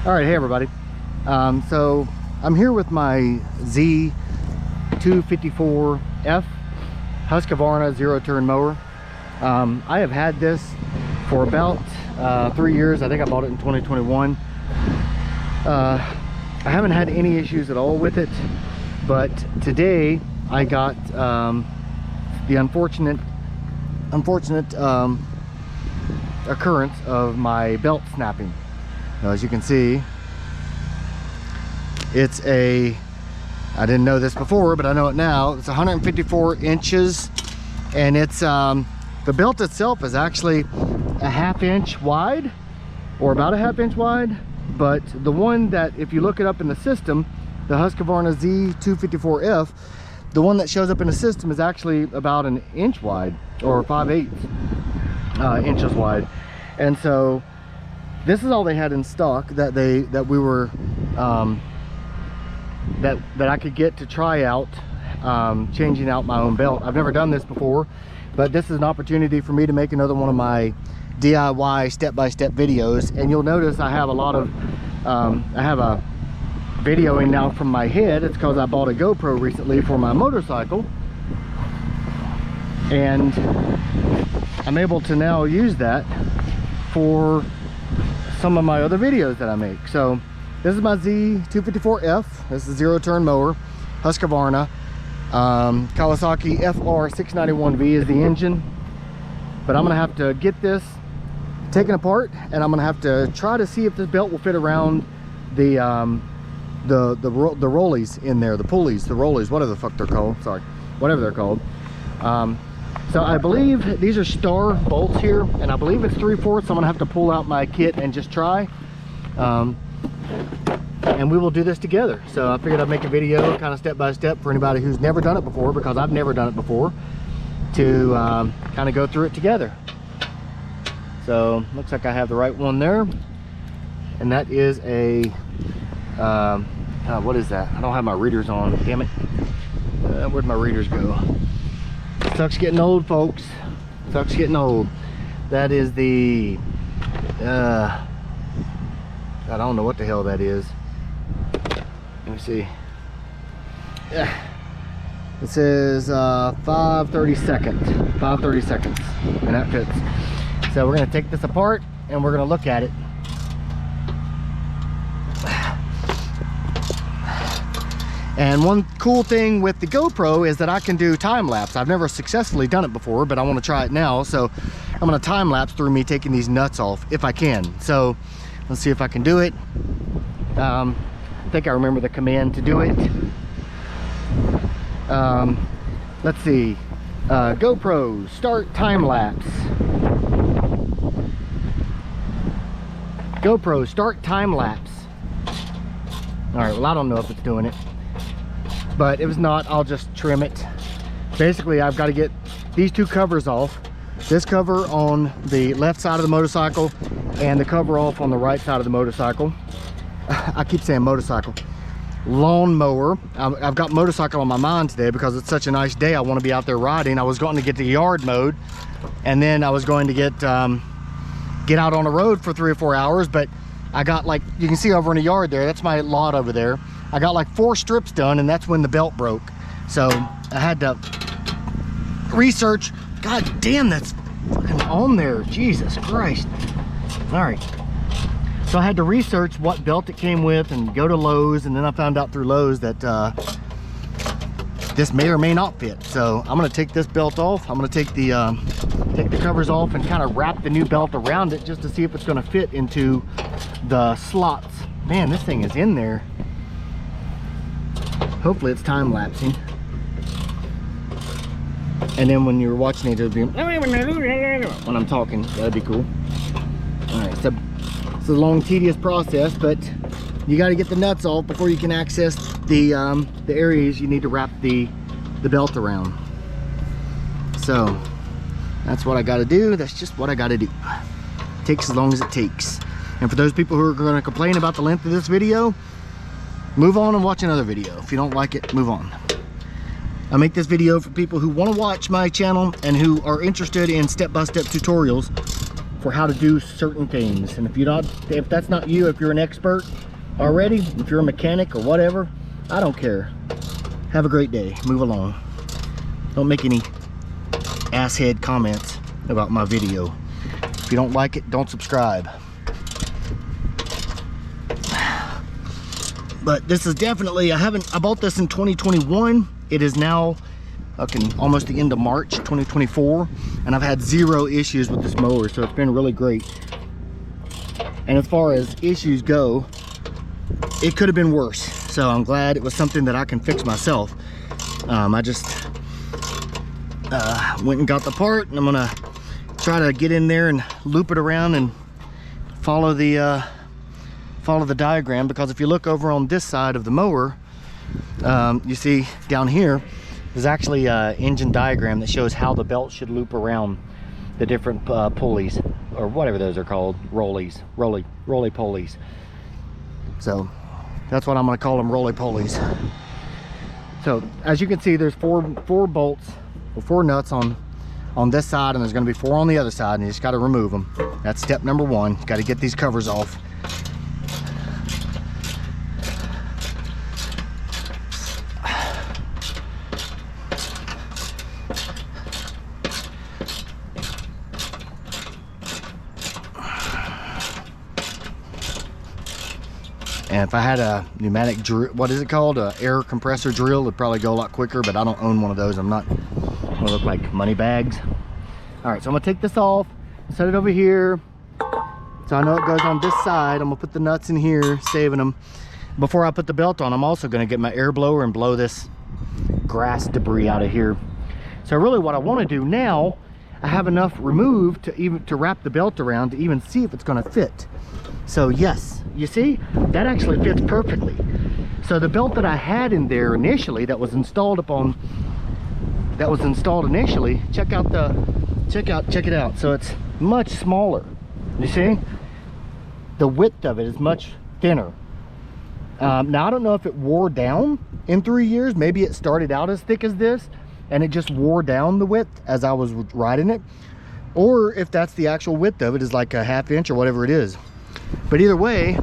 All right, hey everybody. So I'm here with my Z254F Husqvarna Zero-Turn Mower. I have had this for about 3 years. I think I bought it in 2021. I haven't had any issues at all with it, but today I got the unfortunate occurrence of my belt snapping. Now, as you can see, it's I didn't know this before, but I know it now. It's 154 inches, and it's the belt itself is actually a ½ inch wide, or about a ½ inch wide. But the one that, if you look it up in the system, the Husqvarna Z254F, the one that shows up in the system is actually about an inch wide, or 5/8 inches wide. And so this is all they had in stock that I could get to try out changing out my own belt. I've never done this before, but this is an opportunity for me to make another one of my DIY step-by-step videos. And you'll notice I have a lot of I have a videoing now from my head. It's because I bought a GoPro recently for my motorcycle, and I'm able to now use that for some of my other videos that I make. So this is my Z254F. This is a zero-turn mower, Husqvarna. Kawasaki FR691V is the engine. But I'm gonna have to get this taken apart, and I'm gonna have to try to see if this belt will fit around the rollies in there, the pulleys, the rollies, whatever the fuck they're called. Sorry, whatever they're called. So I believe these are star bolts here, and I believe it's 3/4. So I'm gonna have to pull out my kit and just try. And we will do this together. So I figured I'd make a video kind of step by step for anybody who's never done it before, because I've never done it before, to kind of go through it together. So looks like I have the right one there, and that is a what is that? I don't have my readers on, damn it. Where'd my readers go? Sucks getting old, folks. Sucks getting old. That is the I don't know what the hell that is. Let me see. Yeah, it says 5/32, and that fits. So we're gonna take this apart and we're gonna look at it. And one cool thing with the GoPro is that I can do time lapse. I've never successfully done it before, but I want to try it now. So I'm gonna time lapse through me taking these nuts off if I can. So let's see if I can do it. I think I remember the command to do it. Let's see. GoPro, start time lapse. GoPro, start time lapse. All right, well, I don't know if it's doing it, but if it's not, I'll just trim it. Basically, I've got to get these two covers off. This cover on the left side of the motorcycle, and the cover off on the right side of the motorcycle. I keep saying motorcycle. Lawn mower. I've got motorcycle on my mind today because it's such a nice day. I want to be out there riding. I was going to get the yard mowed, and then I was going to get out on the road for 3 or 4 hours, but I got, like you can see over in the yard there, that's my lot over there. I got like 4 strips done, and that's when the belt broke. So I had to research. God damn, that's fucking on there. Jesus Christ. All right. So I had to research what belt it came with and go to Lowe's, and then I found out through Lowe's that this may or may not fit. So I'm gonna take this belt off. I'm gonna take the covers off and kind of wrap the new belt around it just to see if it's gonna fit into the slots. Man, this thing is in there. Hopefully it's time lapsing. And then when you're watching it, it'll be when I'm talking. That'd be cool. All right, so it's a long, tedious process, but you got to get the nuts off before you can access the areas you need to wrap the belt around. So that's what I got to do. That's just what I got to do. It takes as long as it takes. And for those people who are going to complain about the length of this video, move on and watch another video. If you don't like it, move on. I make this video for people who want to watch my channel and who are interested in step-by-step tutorials for how to do certain things. And if that's not you, if you're an expert already, if you're a mechanic or whatever, I don't care. Have a great day. Move along. Don't make any asshead comments about my video. If you don't like it, don't subscribe. But this is definitely, I bought this in 2021. It is now almost the end of March 2024, and I've had 0 issues with this mower, so it's been really great. And as far as issues go, it could have been worse, so I'm glad it was something that I can fix myself. I just went and got the part, and I'm gonna try to get in there and loop it around and follow the diagram, because if you look over on this side of the mower, you see down here there's actually an engine diagram that shows how the belt should loop around the different pulleys, or whatever those are called, roly pulleys. So that's what I'm going to call them, roly pulleys. So as you can see, there's four bolts or 4 nuts on this side, and there's going to be 4 on the other side, and you just got to remove them. That's step number 1. Got to get these covers off. And if I had a pneumatic drill, what is it called? An air compressor drill, it'd probably go a lot quicker, but I don't own one of those. I'm gonna look like money bags. All right, so I'm gonna take this off, set it over here. So I know it goes on this side. I'm gonna put the nuts in here, saving them. Before I put the belt on, I'm also gonna get my air blower and blow this grass debris out of here. So really what I wanna do now, I have enough removed to wrap the belt around to even see if it's gonna fit. So yes, you see, that actually fits perfectly. So the belt that I had in there initially, that was installed initially, check it out. So it's much smaller. You see, the width of it is much thinner. Now I don't know if it wore down in 3 years. Maybe it started out as thick as this and it just wore down the width as I was riding it, or if that's the actual width of it, is like a 1/2 inch or whatever it is. But either way,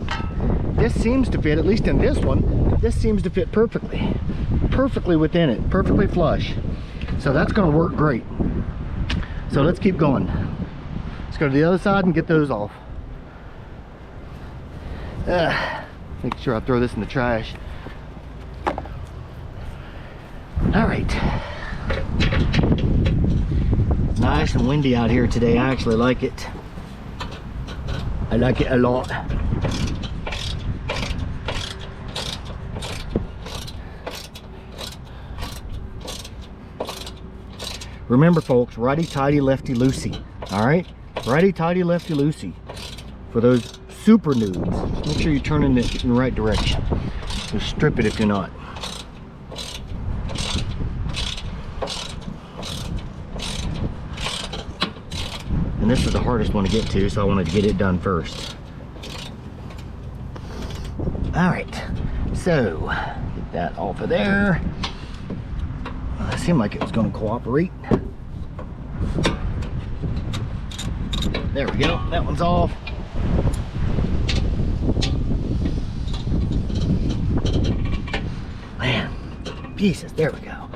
this seems to fit, at least in this one, this seems to fit perfectly within it, perfectly flush. So that's going to work great. So let's keep going. Let's go to the other side and get those off. Make sure I throw this in the trash. All right. Nice and windy out here today. I actually like it. I like it a lot. Remember folks, righty tighty, lefty loosey. All right, righty tighty, lefty loosey. For those super noobs, just make sure you turn in the right direction. Just strip it if you're not. And this is the hardest one to get to, so I wanted to get it done first. All right, so get that off of there. Well, it seemed like it was going to cooperate. There we go, that one's off. Man, pieces, there we go.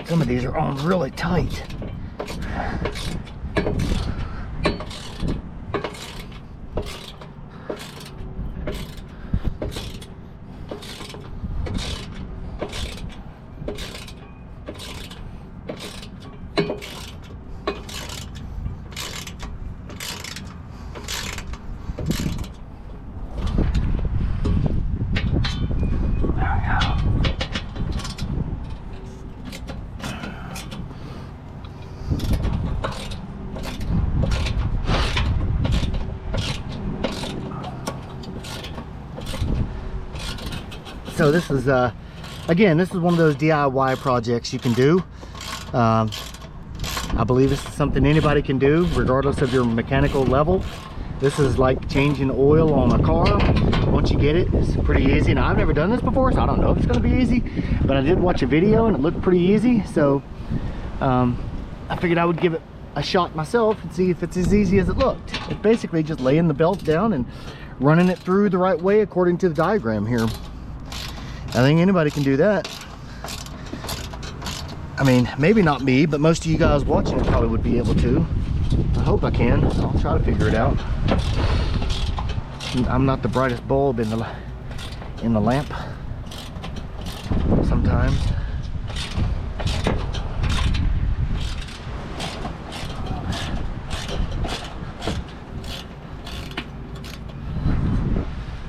Some of these are on really tight. So this is again, this is one of those DIY projects you can do. I believe this is something anybody can do regardless of your mechanical level. This is like changing oil on a car. Once you get it, it's pretty easy. Now I've never done this before, so I don't know if it's going to be easy, but I did watch a video and it looked pretty easy, so I figured I would give it a shot myself and see if it's as easy as it looked. It's basically just laying the belt down and running it through the right way according to the diagram here. I think anybody can do that. I mean, maybe not me, but most of you guys watching it probably would be able to. I hope I can. I'll try to figure it out. I'm not the brightest bulb in the lamp sometimes.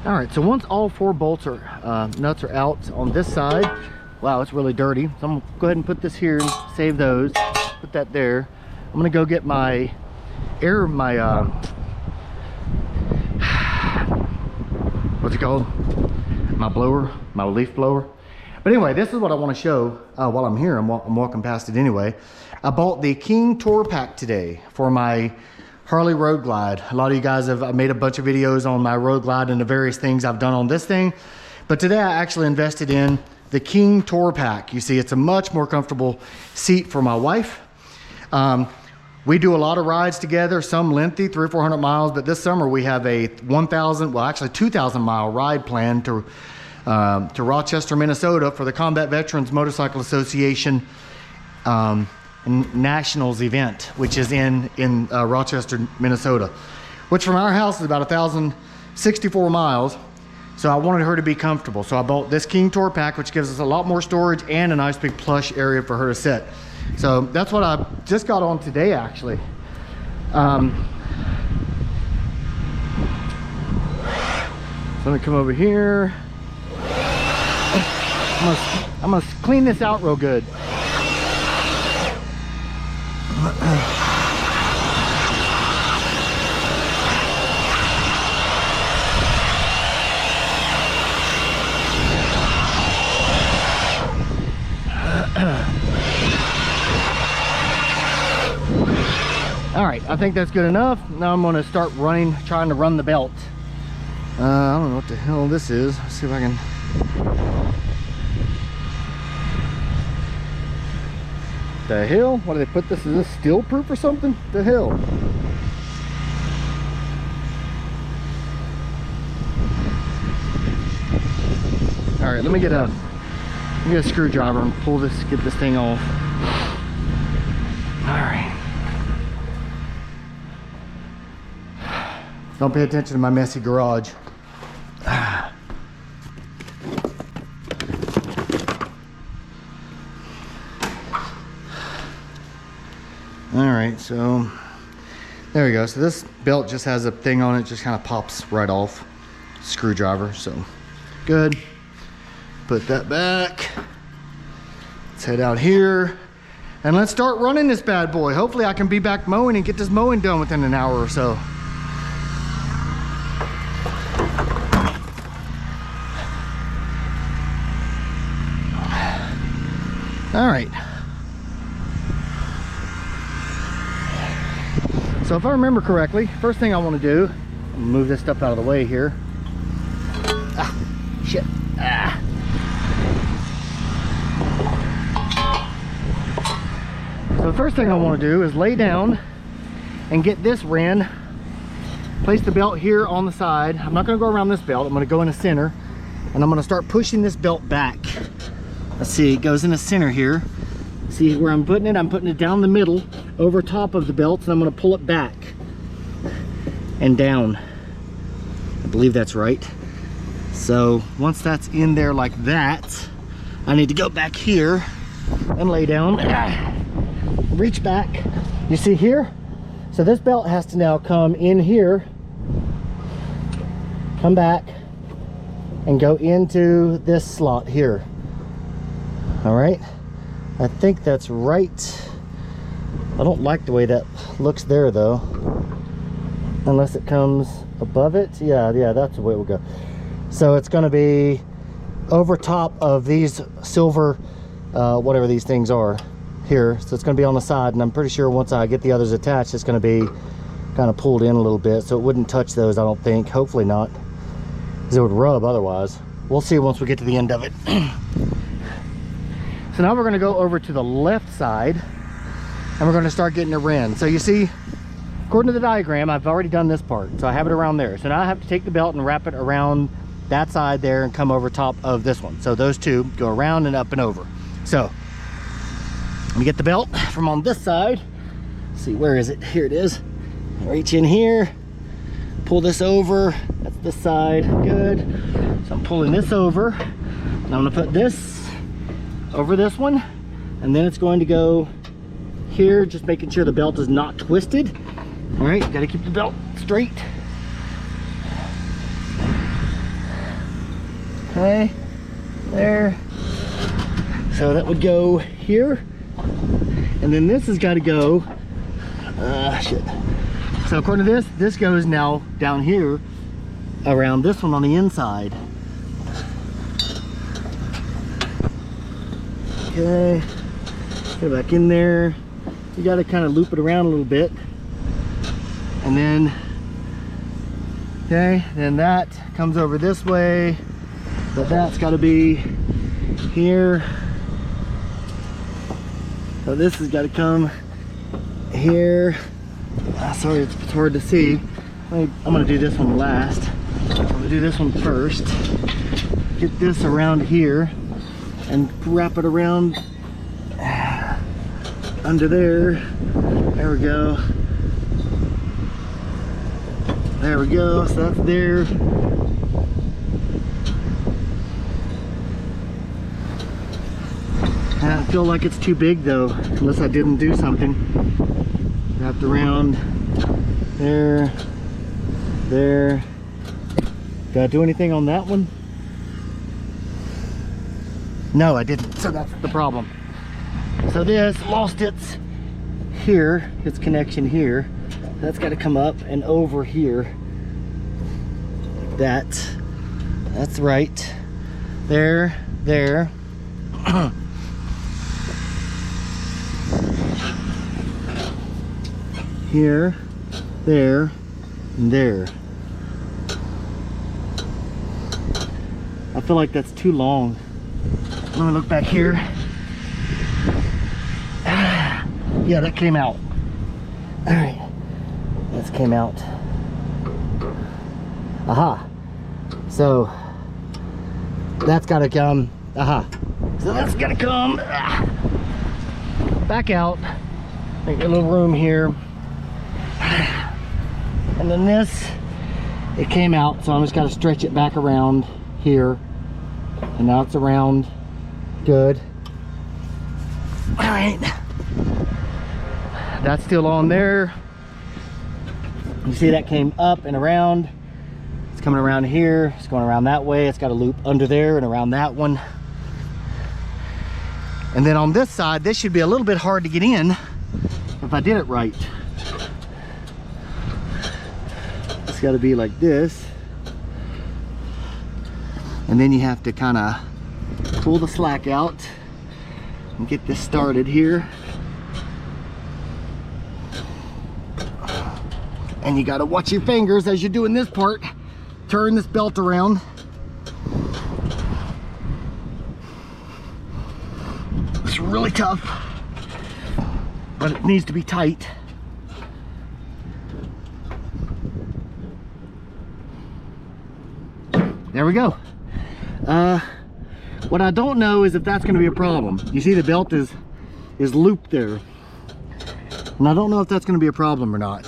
All right, so once all 4 bolts are nuts are out on this side, wow, it's really dirty. So I'm gonna go ahead and put this here and save those. Put that there. I'm gonna go get my what's it called? My blower, my leaf blower. But anyway, this is what I want to show while I'm here. I'm walking past it anyway. I bought the King Tour Pack today for my Harley Road Glide. A lot of you guys have made a bunch of videos on my Road Glide and the various things I've done on this thing. But today I actually invested in the King Tour Pack. You see, it's a much more comfortable seat for my wife. We do a lot of rides together, some lengthy, 300 or 400 miles, but this summer we have a 1,000, well actually 2,000 mile ride planned to Rochester, Minnesota for the Combat Veterans Motorcycle Association Nationals event, which is in Rochester, Minnesota, which from our house is about 1,064 miles. So I wanted her to be comfortable. So I bought this King Tour Pack, which gives us a lot more storage and a nice big plush area for her to sit. So that's what I just got on today, actually. So let me come over here. I'm gonna clean this out real good. All right, I think that's good enough. Now I'm gonna start trying to run the belt. I don't know what the hell this is. Let's see if I can. The hell? What do they put this? Is this steel proof or something? The hell? All right, let me get a screwdriver and get this thing off. All right. Don't pay attention to my messy garage. All right, so there we go. So this belt just has a thing on it, just kind of pops right off. Screwdriver, so good. Put that back. Let's head out here and let's start running this bad boy. Hopefully I can be back mowing and get this mowing done within an hour or so. All right. So if I remember correctly, first thing I want to do, move this stuff out of the way here. Ah, shit. Ah. So the first thing I want to do is lay down and get this ran. Place the belt here on the side. I'm not going to go around this belt. I'm going to go in the center and I'm going to start pushing this belt back. Let's see, it goes in the center here. See where I'm putting it? I'm putting it down the middle over top of the belt and I'm going to pull it back and down. I believe that's right. So once that's in there like that, I need to go back here and lay down. Reach back. You see here? So this belt has to now come in here, come back, and go into this slot here. All right, I think that's right. I don't like the way that looks there though, unless it comes above it. Yeah, that's the way it will go. So it's going to be over top of these silver, whatever these things are here. So it's going to be on the side, and I'm pretty sure once I get the others attached, it's going to be kind of pulled in a little bit, so it wouldn't touch those, I don't think. Hopefully not, because it would rub otherwise. We'll see once we get to the end of it. So now we're going to go over to the left side and we're going to start getting it ran. So you see, according to the diagram, I've already done this part, so I have it around there. So now I have to take the belt and wrap it around that side there and come over top of this one. So those two go around and up and over. So let me get the belt from on this side. Let's see, where is it? Here it is. Reach in here, pull this over. That's this side. Good. So I'm pulling this over. And I'm going to put this over this one, and then it's going to go here, just making sure the belt is not twisted. All right, got to keep the belt straight. Okay, there. So that would go here, and then this has got to go. Shit. So according to this goes now down here around this one on the inside. Okay, get back in there. You got to kind of loop it around a little bit, and then okay, then that comes over this way, but that's got to be here. So this has got to come here. Sorry, it's hard to see. I'm gonna do this one last. I'm gonna do this one first. Get this around here and wrap it around under there. There we go. There we go. So that's there. I don't feel like it's too big though, unless I didn't do something. Wrapped around there, there. Did I do anything on that one? No, I didn't. So that's the problem. So this lost its here, its connection here. That's got to come up and over here. Like that. That's right. There, there. Here, there, and there. I feel like that's too long. Let me look back here. Yeah, that came out. All right, this came out. Aha. So that's got to come. Aha. So that's got to come back out. Make a little room here. And then this, it came out, so I'm just got to stretch it back around here, and now it's around good. All right, that's still on there. You see that came up and around. It's coming around here, it's going around that way. It's got a loop under there and around that one. And then on this side, this should be a little bit hard to get in if I did it right. It's got to be like this, and then you have to kind of pull the slack out and get this started here, and you got to watch your fingers as you're doing this part. Turn this belt around. It's really tough, but it needs to be tight. There we go. What I don't know is if that's going to be a problem. You see the belt is looped there, and I don't know if that's going to be a problem or not.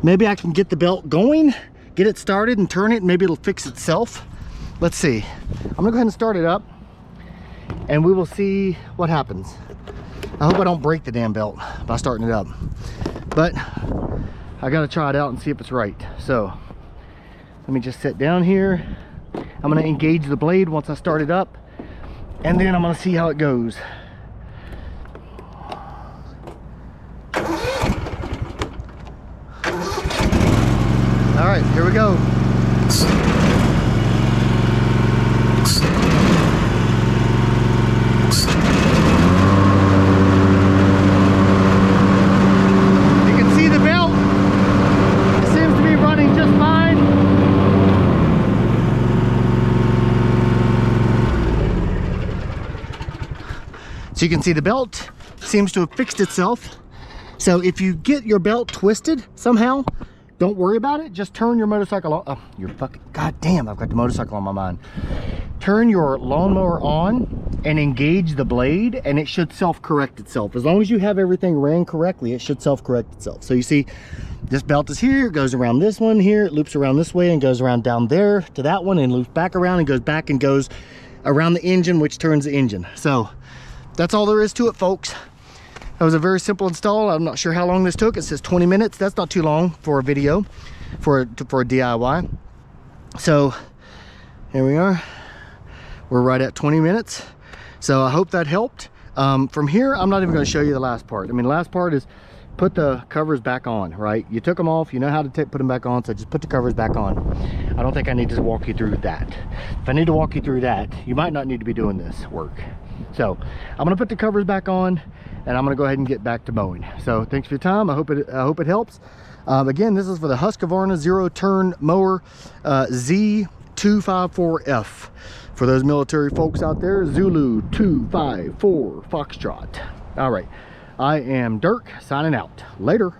Maybe I can get the belt going, get it started and turn it, and maybe it'll fix itself. Let's see. I'm gonna go ahead and start it up, and we will see what happens. I hope I don't break the damn belt by starting it up, but I gotta try it out and see if it's right. So let me just sit down here. I'm gonna engage the blade once I start it up, and then I'm gonna see how it goes. All right, here we go. You can see the belt. It seems to be running just fine. So you can see the belt seems to have fixed itself. So if you get your belt twisted somehow, don't worry about it. Just turn your motorcycle on. Oh, you're fucking, god damn, I've got the motorcycle on my mind. Turn your lawnmower on and engage the blade, and it should self-correct itself. As long as you have everything ran correctly, it should self-correct itself. So you see, this belt is here, it goes around this one here, it loops around this way and goes around down there to that one and loops back around and goes back and goes around the engine, which turns the engine. So that's all there is to it, folks. That was a very simple install. I'm not sure how long this took. It says 20 minutes. That's not too long for a video, for a DIY. So here we are. We're right at 20 minutes. So I hope that helped. From here, I'm not even going to show you the last part. I mean, the last part is put the covers back on, right? You took them off, you know how to put them back on, so just put the covers back on. I don't think I need to walk you through that. If I need to walk you through that, you might not need to be doing this work. So I'm gonna put the covers back on, and I'm gonna go ahead and get back to mowing. So thanks for your time. I hope it helps. Again, this is for the Husqvarna Zero-Turn Mower Z254F. For those military folks out there, Zulu 254 Foxtrot. All right. I am Dirk, signing out. Later.